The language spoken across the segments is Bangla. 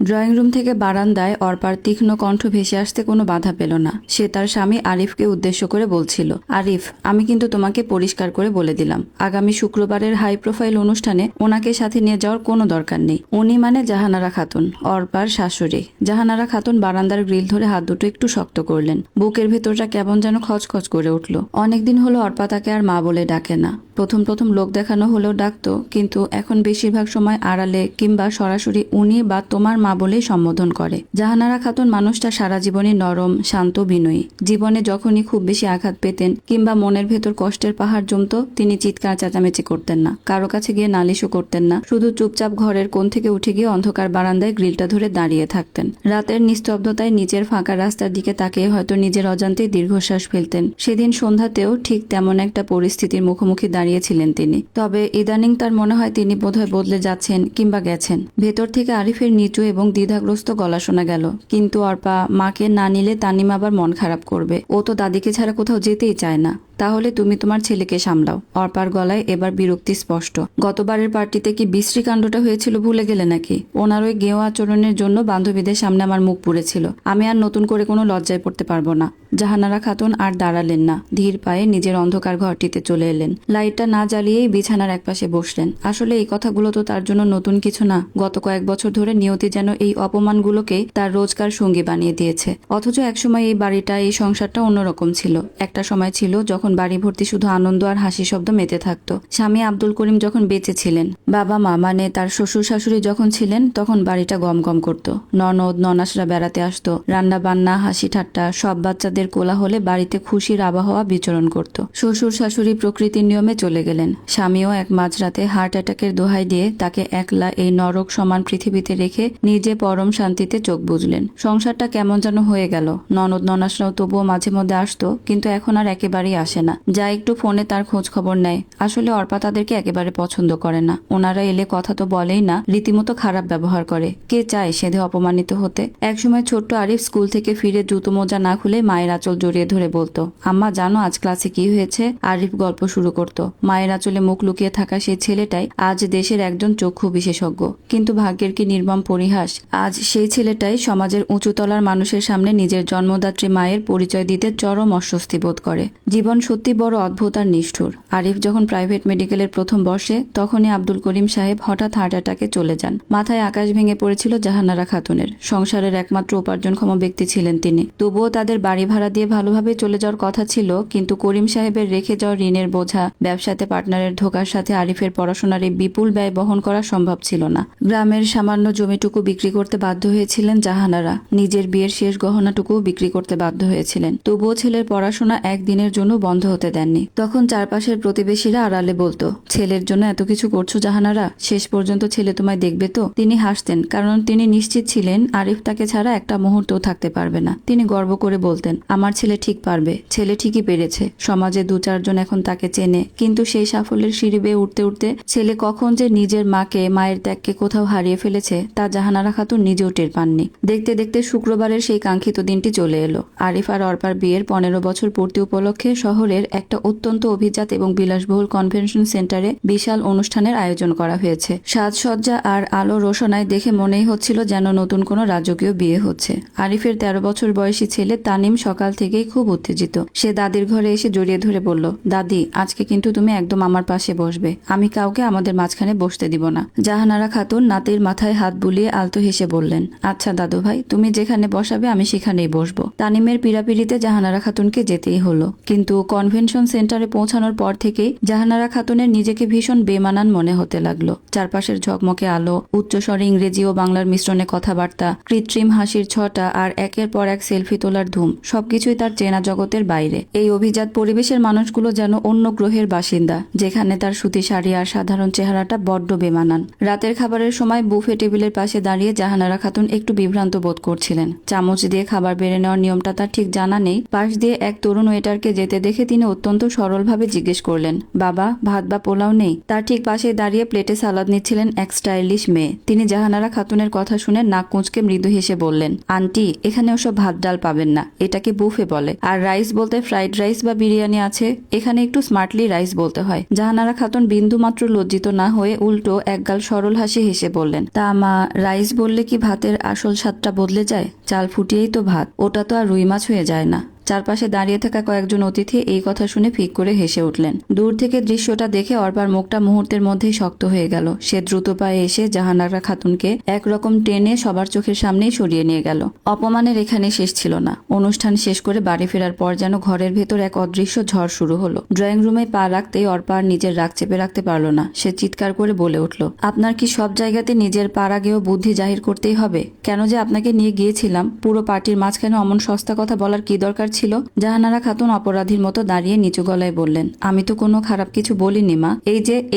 ড্রয়িং রুম থেকে বারান্দায় অর্পার তীক্ষ্ণ কণ্ঠ ভেসে আসতে কোনো বাধা পেল না। সে তার স্বামী আরিফকে উদ্দেশ্য করে বলছিল, আরিফ, আমি কিন্তু তোমাকে পরিষ্কার করে বলে দিলাম, আগামী শুক্রবারের হাই প্রোফাইল অনুষ্ঠানে ওনাকে সাথে নিয়ে যাওয়ার কোনো দরকার নেই। উনি মানে জাহানারা খাতুন, অর্পার শাশুড়ি। জাহানারা খাতুন বারান্দার গ্রিল ধরে হাত দুটো একটু শক্ত করলেন। বুকের ভেতরটা কেমন যেন খচখচ করে উঠল। অনেকদিন হলো অর্পা তাকে আর মা বলে ডাকে না। প্রথম প্রথম লোক দেখানো হলেও ডাকতো, কিন্তু এখন বেশিরভাগ সময় আড়ালে কিংবা সরাসরি উনি বা তোমার মা বলেই সম্বোধন করে। জাহানারা খাতুন মানুষটা সারা জীবনই নরম, শান্ত, বিনয়ী। জীবনে যখনই খুব বেশি আঘাত পেতেন কিংবা মনের ভেতর কষ্টের পাহাড় জমতো, তিনি চিৎকার চেঁচামেচি করতেন না, কারো কাছে গিয়ে নালিশও করতেন না। শুধু চুপচাপ ঘরের কোণ থেকে উঠে গিয়ে অন্ধকার বারান্দায় গ্রিলটা ধরে দাঁড়িয়ে থাকতেন। রাতের নিস্তব্ধতায় নিচের ফাঁকা রাস্তার দিকে তাকিয়ে হয়তো নিজের অজান্তেই দীর্ঘশ্বাস ফেলতেন। সেদিন সন্ধ্যাতেও ঠিক তেমন একটা পরিস্থিতির মুখোমুখি দাঁড়িয়েছিলেন তিনি। তবে ইদানিং তার মনে হয় তিনি বোধহয় বদলে যাচ্ছেন কিংবা গেছেন। ভেতর থেকে আরিফের নিচু এবং দ্বিধাগ্রস্ত গলা শোনা গেল, কিন্তু অর্পা, মাকে না নিলে তানিম আবার মন খারাপ করবে। ও তো দাদিকে ছাড়া কোথাও যেতেই চায় না। তাহলে তুমি তোমার ছেলেকে সামলাও। অর্পার গলায় এবার বিরক্তি স্পষ্ট। গতবারের পার্টিতে কি বিশ্রী কাণ্ডটা হয়েছিল ভুলে গেলে নাকি? ওনার ওই গেঁয়ো আচরণের জন্য বান্ধবীদের সামনে আমার মুখ পুড়েছিল। আমি আর নতুন করে কোনো লজ্জায় পড়তে পারবো না। জাহানারা খাতুন আর দাঁড়ালেন না, ধীর পায়ে নিজের অন্ধকার ঘরটিতে চলে এলেন। লাইটটা না জ্বালিয়েই বিছানার একপাশে বসলেন। আসলে এই কথাগুলো তো তার জন্য নতুন কিছু না। গত কয়েক বছর ধরে নিয়তি যেন এই অপমানগুলোকেই তার রোজকার সঙ্গী বানিয়ে দিয়েছে। অথচ একসময় এই বাড়িটা, এই সংসারটা অন্যরকম ছিল। একটা সময় ছিল যখন বাড়ি ভর্তি শুধু আনন্দ আর হাসি শব্দ মেতে থাকতো। স্বামী আব্দুল করিম যখন বেঁচে ছিলেন, বাবা মা মানে তার শ্বশুর শাশুড়ি যখন ছিলেন, তখন বাড়িটা গমগম করতো। ননদ ননাসরা বেড়াতে আসতো। রান্না বান্না, হাসি ঠাট্টা, সব বাচ্চাদের কোলাহলে বাড়িতে খুশির আবহাওয়া বিচরণ করত। শ্বশুর শাশুড়ি প্রকৃতির নিয়মে চলে গেলেন। স্বামীও এক মাঝরাতে হার্ট অ্যাটাকের দোহাই দিয়ে তাকে একলা এই নরক সমান পৃথিবীতে রেখে নিজে পরম শান্তিতে চোখ বুঝলেন। সংসারটা কেমন যেন হয়ে গেল। ননদ ননাসরাও তবুও মাঝে মধ্যে আসতো, কিন্তু এখন আর একেবারেই আসে না। যা একটু ফোনে তার খোঁজ খবর নেয়। আসলে অর্পা তাদেরকে একেবারে পছন্দ করে না। ওনারা এলে কথা তো বলেই না, রীতিমতো খারাপ ব্যবহার করে। কে চায় সেধে অপমানিত হতে? একসময় ছোট্ট আরিফ স্কুল থেকে ফিরে জুতো মোজা না খুলে মায়ের আঁচল জড়িয়ে ধরে বলতো, আম্মা জানো আজ ক্লাসে কি হয়েছে? আরিফ গল্প শুরু করত। মায়ের আঁচলে মুখ লুকিয়ে থাকা সেই ছেলেটাই আজ দেশের একজন চক্ষু বিশেষজ্ঞ। কিন্তু ভাগ্যের কি নির্মম পরিহাস, আজ সেই ছেলেটাই সমাজের উঁচুতলার মানুষের সামনে নিজের জন্মদাত্রী মায়ের পরিচয় দিতে চরম অস্বস্তি বোধ করে। জীবন সত্যি বড় অদ্ভুত আর নিষ্ঠুর। আরিফ যখন প্রাইভেট মেডিকেলের প্রথম বর্ষে, তখনই আব্দুল করিম সাহেব হঠাৎ হার্ট অ্যাটাকে চলে যান। মাথায় আকাশ ভেঙে পড়েছিল জাহানারা খাতুনের। সংসারের একমাত্র উপার্জনক্ষম ব্যক্তি ছিলেন তিনি। তবুও তাদের বাড়ি ভাড়া দিয়ে ভালোভাবে চলে যাওয়ার কথা ছিল, কিন্তু করিম সাহেবের রেখে যাওয়া ঋণের বোঝা, ব্যবসাতে পার্টনারের ধোকার সাথে আরিফের পড়াশোনার এই বিপুল ব্যয় বহন করা সম্ভব ছিল না। গ্রামের সামান্য জমিটুকু বিক্রি করতে বাধ্য হয়েছিলেন জাহানারা। নিজের বিয়ের শেষ গহনাটুকু বিক্রি করতে বাধ্য হয়েছিলেন। তবুও ছেলের পড়াশোনা একদিনের জন্য বন্ধ হতে দেননি। তখন চারপাশের প্রতিবেশীরা আড়ালে বলতো, ছেলের জন্য এত কিছু করছো জাহানারা, শেষ পর্যন্ত ছেলে তোমায় দেখবে তো? তিনি হাসতেন, কারণ তিনি নিশ্চিত ছিলেন আরিফ তাকে ছাড়া একটা মুহূর্তও থাকতে পারবে না। তিনি গর্ব করে বলতেন, আমার ছেলে ঠিক পারবে, ছেলে ঠিকই পেরেছে। সমাজে দু চারজন এখন তাকে চেনে, কিন্তু সেই সাফল্যের সিঁড়ি বেয়ে উঠতে উঠতে ছেলে কখন যে নিজের মাকে, মায়ের ত্যাগকে কোথাও হারিয়ে ফেলেছে তা জাহানারা খাতুন নিজেও টের পাননি। দেখতে দেখতে শুক্রবারের সেই কাঙ্ক্ষিত দিনটি চলে এলো। আরিফ আর অর্পার বিয়ের 15 বছর পূর্তি উপলক্ষে শহরের একটা অত্যন্ত অভিজাত এবং বিলাসবহুল কনভেনশন সেন্টারে বিশাল অনুষ্ঠানের আয়োজন করা হয়েছে। সাজসজ্জা আর আলো রোশনায় দেখে মনেই হচ্ছিল যেন নতুন কোনো রাজকীয় বিয়ে হচ্ছে। আরিফের 13 বছর বয়সী ছেলে তানিম সকাল থেকেই খুব উত্তেজিত। সে দাদির ঘরে এসে জড়িয়ে ধরে বলল, দাদি, আজকে কিন্তু তুমি একদম আমার পাশে বসবে। আমি কাউকে আমাদের মাঝখানে বসতে দিব না। জাহানারা খাতুন নাতির মাথায় হাত বুলিয়ে আলতো হেসে বললেন, আচ্ছা দাদু ভাই, তুমি যেখানে বসাবে আমি সেখানেই বসবো। তানিমের পীড়াপিড়িতে জাহানারা খাতুনকে যেতেই হলো। কিন্তু কনভেনশন সেন্টারে পৌঁছানোর পর থেকেই জাহানারা খাতুনের নিজেকে ভীষণ বেমানান মনে হতে লাগলো। চারপাশের ঝকমকে আলো, উচ্চস্বরে ইংরেজি ও বাংলার মিশ্রণে কথাবার্তা, কৃত্রিম হাসির ছটা আর একের পর এক সেলফি তোলার ধুম, সবকিছুই তার চেনা জগতের বাইরে। এই অভিজাত পরিবেশের মানুষগুলো যেন অন্য গ্রহের বাসিন্দা, যেখানে তার সুতি শাড়ি আর সাধারণ চেহারাটা বড্ড বেমানান। রাতের খাবারের সময় বুফে টেবিলের পাশে দাঁড়িয়ে জাহানারা খাতুন একটু বিভ্রান্ত বোধ করছিলেন। চামচ দিয়ে খাবার বেড়ে নেওয়ার নিয়মটা তার ঠিক জানা নেই। পাশ দিয়ে এক তরুণ ওয়েটারকে যেতে দেখে দেখে তিনি অত্যন্ত সরলভাবে জিজ্ঞেস করলেন, বাবা ভাত বা পোলাও নেই? তার ঠিক পাশে দাঁড়িয়ে প্লেটে সালাদ নিচ্ছিলেন এক স্টাইলিশ মেয়ে। তিনি জাহানারা খাতুনের কথা শুনে নাক কুঁচকে মৃদু হেসে বললেন, আন্টি এখানে ওসব ভাত ডাল পাবেন না, এটাকে বুফে বলে। আর রাইস বলতে ফ্রাইড রাইস বা বিরিয়ানি আছে, এখানে একটু স্মার্টলি রাইস বলতে হয়। জাহানারা খাতুন বিন্দু মাত্র লজ্জিত না হয়ে উল্টো একগাল সরল হাসি হেসে বললেন, তা মা, রাইস বললে কি ভাতের আসল স্বাদটা বদলে যায়? চাল ফুটিয়েই তো ভাত, ওটা তো আর রুই মাছ হয়ে যায় না। চারপাশে দাঁড়িয়ে থাকা কয়েকজন অতিথি এই কথা শুনে ফিক করে হেসে উঠলেন। দূর থেকে দৃশ্যটা দেখে অর্পার মুখটা মুহূর্তের মধ্যেই শক্ত হয়ে গেল। সে দ্রুত পায়ে এসে জাহানারা খাতুনকে একরকম টেনে সবার চোখের সামনেই সরিয়ে নিয়ে গেল। অপমানের এখানে শেষ ছিল না। অনুষ্ঠান শেষ করে বাড়ি ফেরার পর যেন ঘরের ভেতর এক অদৃশ্য ঝড় শুরু হলো। ড্রয়িং রুমে পা রাখতেই অর্পা আর নিজের রাগ চেপে রাখতে পারল না। সে চিৎকার করে বলে উঠল, আপনার কি সব জায়গাতে নিজের পা রাগেও বুদ্ধি জাহির করতেই হবে? কেন যে আপনাকে নিয়ে গিয়েছিলাম, পুরো পার্টির মাঝখানে অমন সস্তা কথা বলার কি দরকার ছিল? জাহানারা খাতুন অপরাধীর মতো দাঁড়িয়ে নিচু গলায় বললেন, আমি তো কোনো খারাপ কিছু বলিনি মা।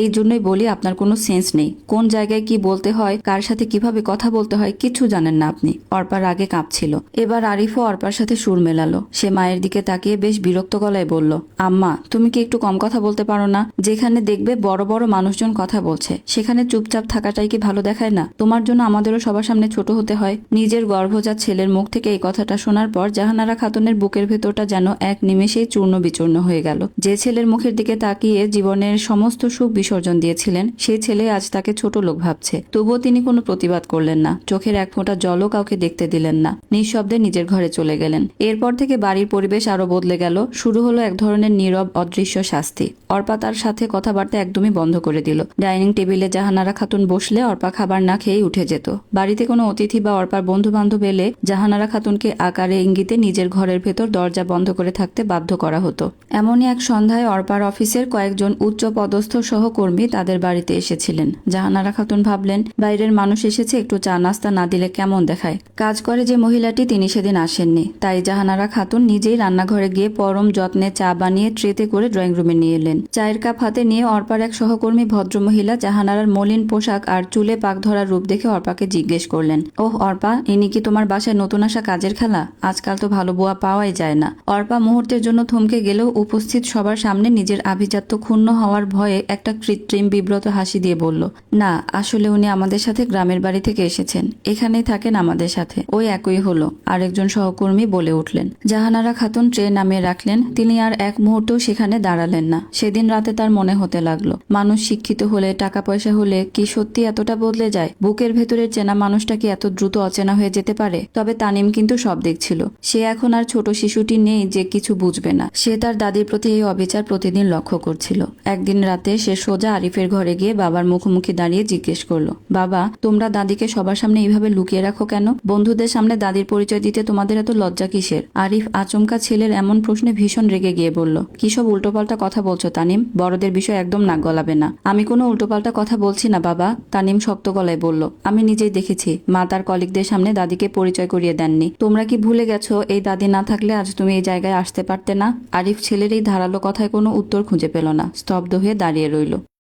এই জন্যই বলি আপনার কোনো সেন্স নেই। কোন জায়গায় কি বলতে হয়, কার সাথে কিভাবে কথা বলতে হয় কিছু জানেন না আপনি। অর্পার আগে কাঁপছিল। এবার আরিফও অর্পার সাথে সুর মেলালো। সে মায়ের দিকে তাকিয়ে বেশ বিরক্ত গলায় বলল, আম্মা তুমি কি একটু কম কথা বলতে পারো না? যেখানে দেখবে বড় বড় মানুষজন কথা বলছে সেখানে চুপচাপ থাকাটাই কি ভালো দেখায় না? তোমার জন্য আমাদেরও সবার সামনে ছোট হতে হয়। নিজের গর্ভজাত ছেলের মুখ থেকে এই কথাটা শোনার পর জাহানারা খাতুনের বুকের ভেতরটা যেন এক নিমেষেই চূর্ণ বিচূর্ণ হয়ে গেল। যে ছেলের মুখের দিকে তাকিয়ে জীবনের সমস্ত সুখ বিসর্জন দিয়েছিলেন, সেই ছেলে আজ তাকে ছোট লোক ভাবছে। তবুও তিনি কোনো প্রতিবাদ করলেন না। চোখের এক ফোঁটা জলও কাউকে দেখতে দিলেন না। নিঃশব্দে নিজের ঘরে চলে গেলেন। এরপর থেকে বাড়ির পরিবেশ আরো বদলে গেল। শুরু হলো এক ধরনের নীরব অদৃশ্য শাস্তি। অর্পা তার সাথে কথাবার্তা একদমই বন্ধ করে দিল। ডাইনিং টেবিলে জাহানারা খাতুন বসলে অর্পা খাবার না খেয়েই উঠে যেত। বাড়িতে কোনো অতিথি বা অর্পার বন্ধু বান্ধব এলে জাহানারা খাতুনকে আকারে ইঙ্গিতে নিজের ঘরের ভেতর দরজা বন্ধ করে থাকতে বাধ্য করা হতো। এমনই এক সন্ধ্যায় অর্পার অফিসের কয়েকজন উচ্চ পদস্থ সহকর্মী তাদের বাড়িতে এসেছিলেন। জাহানারা খাতুন ভাবলেন, বাইরের মানুষ এসেছে, একটু চা নাস্তা না দিলে কেমন দেখায়। কাজ করে যে মহিলাটি, তিনি সেদিন আসেননি। তাই জাহানারা খাতুন নিজেই রান্নাঘরে গিয়ে পরম যত্নে চা বানিয়ে ট্রেতে করে ড্রয়িং রুমে নিয়ে এলেন। চায়ের কাপ হাতে নিয়ে অর্পার এক সহকর্মী ভদ্রমহিলা জাহানারার মলিন পোশাক আর চুলে পাক ধরার রূপ দেখে অর্পাকে জিজ্ঞেস করলেন, ওহ অর্পা, ইনি কি তোমার বাসায় নতুন আসা কাজের খেলা? আজকাল তো ভালো বুয়া পাওয়াই যায় না। অর্পা মুহূর্তের জন্য থমকে গেলেও উপস্থিত সবার সামনে নিজের আভিজাত্য ক্ষুণ্ণ হওয়ার ভয়ে একটা কৃত্রিম বিব্রত হাসি দিয়ে বলল, না আসলে উনি আমাদের সাথে গ্রামের বাড়ি থেকে এসেছেন, এখানেই থাকেন আমাদের সাথে। ওই একই হলো, আরেকজন সহকর্মী বলে উঠলেন। জাহানারা খাতুন ট্রে নামিয়ে রাখলেন। তিনি আর এক মুহূর্তও সেখানে দাঁড়ালেন না। সেদিন রাতে তার মনে হতে লাগলো, মানুষ শিক্ষিত হলে, টাকা পয়সা হলে কি সত্যি এতটা বদলে যায়? বুকের ভেতরের চেনা মানুষটা কি এত দ্রুত অচেনা হয়ে যেতে পারে? তবে তানিম কিন্তু সব দেখছিল। সে এখন আর ছোট শিশুটি নেই যে কিছু বুঝবে না। সে তার দাদির প্রতি এই অবিচার প্রতিদিন লক্ষ্য করছিল। একদিন রাতে সে সোজা আরিফের ঘরে গিয়ে বাবার মুখোমুখি দাঁড়িয়ে জিজ্ঞেস করলো, বাবা তোমরা দাদিকে সবার সামনে এইভাবে লুকিয়ে রাখো কেন? বন্ধুদের সামনে দাদির পরিচয় দিতে তোমাদের এত লজ্জা কিসের? আরিফ আচমকা ছেলের এমন প্রশ্নে ভীষণ রেগে গিয়ে বলল, কি সব উল্টোপাল্টা কথা বলছো তানিম? বড়দের বিষয় একদম নাক গলাবে না। আমি কোনো উল্টোপাল্টা কথা বলছি না বাবা, তানিম শক্ত গলায় বলল। আমি নিজেই দেখেছি মা তার কলিগদের সামনে দাদিকে পরিচয় করিয়ে দেননি। তোমরা কি ভুলে গেছো এই দাদি না থাকলে আজ তুমি এই জায়গায় আসতে পারতে না? আরিফ ছেলের এই ধারালো কথায় কোনো উত্তর খুঁজে পেল না। স্তব্ধ হয়ে দাঁড়িয়ে রইল।